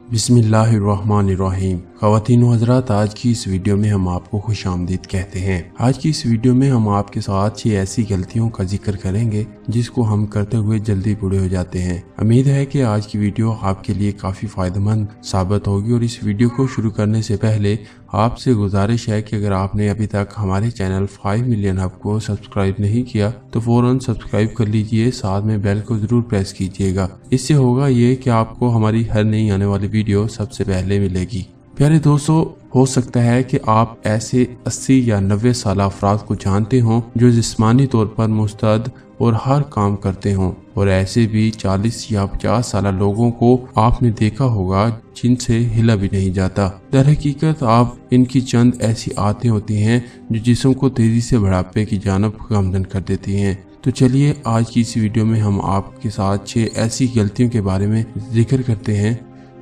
बिस्मिल्लाहिर्रहमानिर्रहीम। ख़वातीन व हज़रात, आज की इस वीडियो में हम आपको खुश आमदीद कहते हैं। आज की इस वीडियो में हम आपके साथ 6 ऐसी गलतियों का जिक्र करेंगे जिसको हम करते हुए जल्दी बूढ़े हो जाते हैं। उम्मीद है कि आज की वीडियो आपके लिए काफी फायदेमंद साबित होगी। और इस वीडियो को शुरू करने से पहले आपसे गुजारिश है कि अगर आपने अभी तक हमारे चैनल 5 मिलियन हब को सब्सक्राइब नहीं किया तो फौरन सब्सक्राइब कर लीजिए, साथ में बेल को जरूर प्रेस कीजिएगा। इससे होगा ये कि आपको हमारी हर नई आने वाली वीडियो सबसे पहले मिलेगी। प्यारे दोस्तों, हो सकता है कि आप ऐसे 80 या 90 साल अफराद को जानते हों जो जिस्मानी तौर पर मुस्तैद और हर काम करते हों, और ऐसे भी 40 या 50 साल लोगों को आपने देखा होगा जिनसे हिला भी नहीं जाता। दर हकीकत आप इनकी चंद ऐसी आदतें होती हैं जो जिस्म को तेजी से बुढ़ापे की जानब गामजन कर देती हैं। तो चलिए आज की इस वीडियो में हम आपके साथ 6 ऐसी गलतियों के बारे में जिक्र करते हैं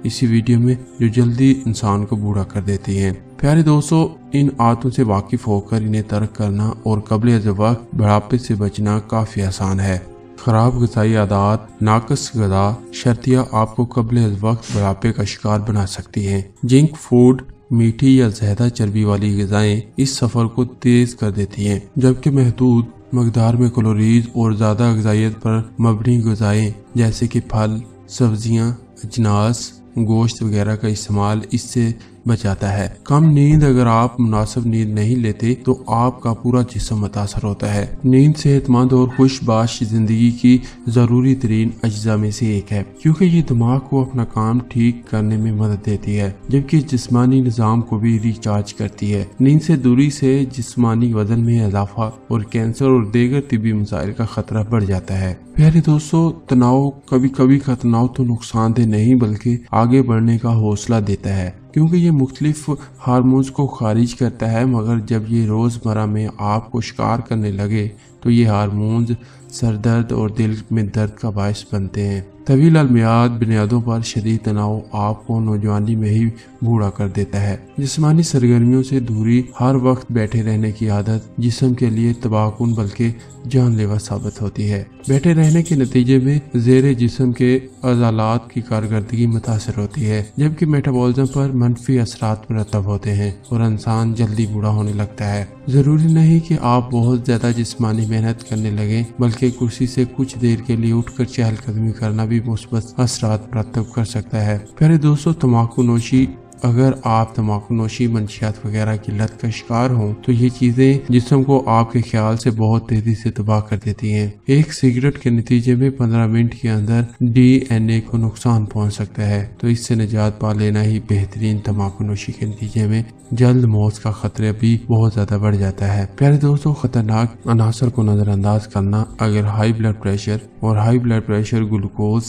इसी वीडियो में जो जल्दी इंसान को बूढ़ा कर देती हैं। प्यारे दोस्तों, इन आदतों से वाकिफ होकर इन्हें तर्क करना और क़ब्ल-ए-वक्त बुढ़ापे से बचना काफी आसान है। खराब ग़िज़ाई आदत, नाक़िस ग़िज़ा शर्तियाँ आपको क़ब्ल-ए-वक्त बुढ़ापे का शिकार बना सकती हैं। जंक फूड, मीठी या ज़्यादा चर्बी वाली ग़िज़ाएं इस सफ़र को तेज कर देती हैं, जबकि महदूद मकदार में कैलोरीज और ज़्यादा ग़िज़ाइयत पर मबनी ग़िज़ाएं जैसे कि फल, सब्जियां, अजनास, गोश्त वगैरह का इस्तेमाल इससे बचाता है। कम नींद, अगर आप मुनासिब नींद नहीं लेते तो आपका पूरा जिस्म मुतासर होता है। नींद सेहतमंद और खुशबाश जिंदगी की जरूरी तरीन अज्जा में से एक है, क्योंकि ये दिमाग को अपना काम ठीक करने में मदद देती है, जबकि जिस्मानी निज़ाम को भी रिचार्ज करती है। नींद से दूरी से जिस्मानी वजन में इजाफा और कैंसर और दीगर तिब्बी मसाइल का खतरा बढ़ जाता है। प्यारे दोस्तों, तनाव कभी कभी का तनाव तो नुकसानदेह नहीं बल्कि आगे बढ़ने का हौसला देता है, क्योंकि ये मुख्तलिफ हार्मोन्स को खारिज करता है। मगर जब ये रोज़मर्रा में आपको शिकार करने लगे तो ये हार्मोन्स सर दर्द और दिल में दर्द का बायस बनते हैं। तवील अलमियाद बुनियादों पर शदीद तनाव आपको नौजवानी में ही बूढ़ा कर देता है। जिस्मानी सरगर्मियों से दूरी, हर वक्त बैठे रहने की आदत जिस्म के लिए तबाहकुन बल्कि जानलेवा साबित होती है। बैठे रहने के नतीजे में ज़ेरे जिस्म के अज़ालात की कारकर्दगी मुतासर होती है, जबकि मेटाबॉलिज्म पर मनफी असरात मुरतब होते हैं और इंसान जल्दी बूढ़ा होने लगता है। जरूरी नहीं कि आप बहुत ज्यादा जिस्मानी मेहनत करने लगे, बल्कि कुर्सी से कुछ देर के लिए उठकर चहलकदमी करना भी मुस्बत असरात मुरतब कर सकता है। प्यारे दोस्तों, तंबाकू नोशी, अगर आप तंबाकू नोशी, मंशियात वगैरह की लत का शिकार हों तो ये चीजें जिस्म को आपके ख्याल से बहुत तेजी से तबाह कर देती हैं। एक सिगरेट के नतीजे में 15 मिनट के अंदर DNA को नुकसान पहुंच सकता है, तो इससे निजात पा लेना ही बेहतरीन। तंबाकू नोशी के नतीजे में जल्द मौत का खतरा भी बहुत ज्यादा बढ़ जाता है। प्यारे दोस्तों, खतरनाक अनासर को नजरअंदाज करना, अगर हाई ब्लड प्रेशर और हाई ब्लड प्रेशर ग्लूकोज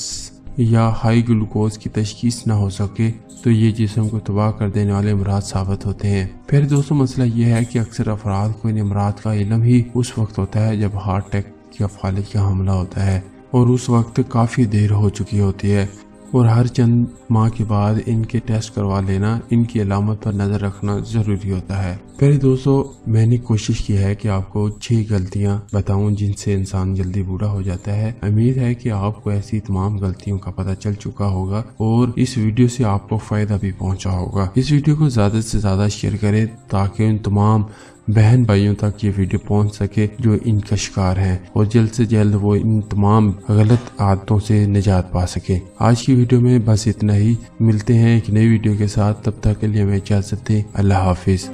या हाई ग्लूकोज की तशखीस न हो सके तो ये जिस्म को तबाह कर देने वाले अमराज साबित होते हैं। फिर दोस्तों, मसला ये है कि अक्सर अफराद को इन अमराज का इल्म ही उस वक्त होता है जब हार्ट अटैक या फालिज का हमला होता है, और उस वक्त काफी देर हो चुकी होती है। और हर चंद माह के बाद इनके टेस्ट करवा लेना, इनकी अलामत पर नजर रखना जरूरी होता है। प्यारे दोस्तों, मैंने कोशिश की है कि आपको 6 गलतियां बताऊं जिनसे इंसान जल्दी बूढ़ा हो जाता है। उम्मीद है कि आपको ऐसी तमाम गलतियों का पता चल चुका होगा और इस वीडियो से आपको फायदा भी पहुंचा होगा। इस वीडियो को ज्यादा से ज्यादा शेयर करें ताकि उन तमाम बहन भाइयों तक ये वीडियो पहुंच सके जो इनका शिकार हैं, और जल्द से जल्द वो इन तमाम गलत आदतों से निजात पा सके। आज की वीडियो में बस इतना ही। मिलते हैं एक नई वीडियो के साथ, तब तक के लिए हमें इजाजत दें। अल्लाह हाफिज।